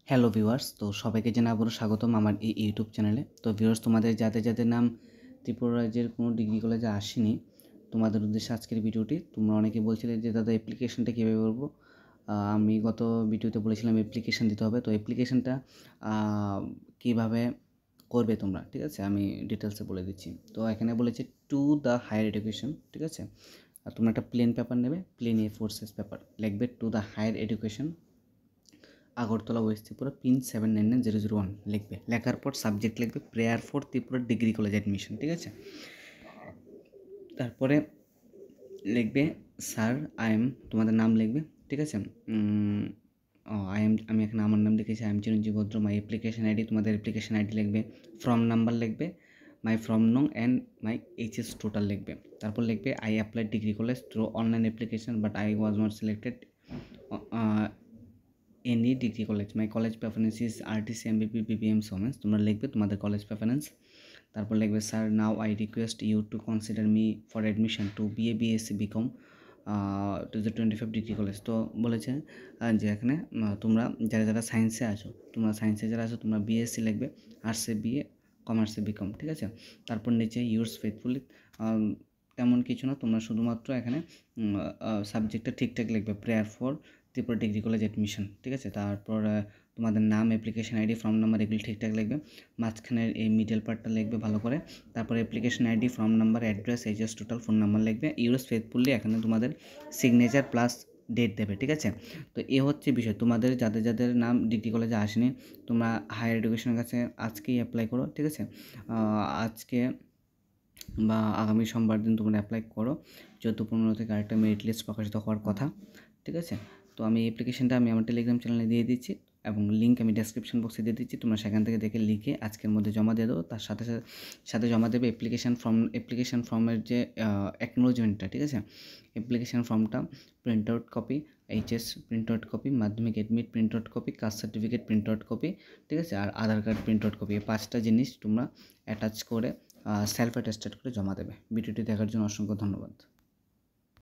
Hello viewers, তো সবাইকে জানাই আবারও স্বাগতম আমার এই ইউটিউব চ্যানেলে। তো ভিউয়ার্স, তোমাদের যাদের নাম ত্রিপুরা রাজ্যের কোনো ডিগ্রি কলেজে আসেনি, তোমাদের উদ্দেশ্যে আজকের ভিডিওটি। তোমরা অনেকে বলছিলে যে দাদা অ্যাপ্লিকেশনটা কীভাবে করবো। আমি গত ভিডিওতে বলেছিলাম অ্যাপ্লিকেশন দিতে হবে। তো অ্যাপ্লিকেশনটা কীভাবে করবে তোমরা, ঠিক আছে, আমি ডিটেলসে বলে দিচ্ছি। তো এখানে বলেছে টু দ্য হায়ার এডুকেশন, ঠিক আছে। আর তোমরা একটা প্লেন পেপার নেবে, প্লেন A4 সাইজ পেপার লিখবে to the higher education Agartala west Tripura pin 799001 লিখবে। লেখার পর সাবজেক্ট লিখবে prayer for Tripura degree college admission, ঠিক আছে। তারপরে লিখবে স্যার তোমাদের নাম লিখবে, ঠিক আছে। আমি এখানে আমার নাম লিখেছি, Chiranjib Bhadra. My application ID, তোমাদের অ্যাপ্লিকেশন আইডি লিখবে। ফর্ম নাম্বার লিখবে, মাই ফর্ম নং অ্যান্ড মাই HS টোটাল লিখবে। তারপর লিখবে I applied degree college through online application but I was not selected any degree college. My college preference is RTC MBP BBM সোমেন্স। তোমরা লিখবে তোমাদের কলেজ প্রেফারেন্স। তারপর লিখবে sir now I request you to consider me for admission to BA BSc BCom to the 25 degree college. তো বলেছে যে এখানে তোমরা যারা সায়েন্সে আছো, তোমরা সায়েন্সে যারা আছো তোমরা BSc লিখবে, আর্টসে BA, কমার্সে BCom, ঠিক আছে। তারপর নিচে ইউর্স ফেথফুলি, তেমন কিছু না, তোমরা শুধুমাত্র এখানে সাবজেক্টটা ঠিকঠাক লিখবে, prayer for Tripura degree college admission, ঠিক আছে। তারপর তোমাদের নাম, অ্যাপ্লিকেশন আইডি, ফর্ম নাম্বার এগুলো ঠিকঠাক লিখবে। মাঝখানের এই মিডল পার্টটা লিখবে ভালো করে। তারপর application ID, form number, address, HS total, phone number লিখবে। ইউরোস ফেথফুলি এখানে তোমাদের সিগনেচার প্লাস ডেট দেবে, ঠিক আছে। তো এ হচ্ছে বিষয়। তোমাদের যাদের নাম ডিগ্রি কলেজে আসেনি, তোমরা হায়ার এডুকেশনের কাছে আজকেই অ্যাপ্লাই করো, ঠিক আছে। আজকে বা আগামী সোমবার দিন তোমরা অ্যাপ্লাই করো। 14-15 থেকে আরেকটা মেরিট লিস্ট প্রকাশিত হওয়ার কথা, ঠিক আছে। তো আমি অ্যাপ্লিকেশনটা আমার টেলিগ্রাম চ্যানেলে দিয়ে দিচ্ছি এবং লিঙ্ক আমি ডেসক্রিপশন বক্সে দিয়ে দিচ্ছি। তোমরা সেখান থেকে দেখে লিখে আজকের মধ্যে জমা দিয়ে দেবো। তার সাথে জমা দেবে অ্যাপ্লিকেশন ফর্মের যে অ্যাকনোলজমেন্টটা, ঠিক আছে। অ্যাপ্লিকেশন ফর্মটা print out copy, HS print out copy, Madhyamik admit print out copy, caste certificate print out copy, ঠিক আছে, আর Aadhaar card print out copy. এই 5টা জিনিস তোমরা অ্যাটাচ করে সেলফ অ্যাটেস্টেড করে জমা দেবে। ভিডিওটি দেখার জন্য অসংখ্য ধন্যবাদ।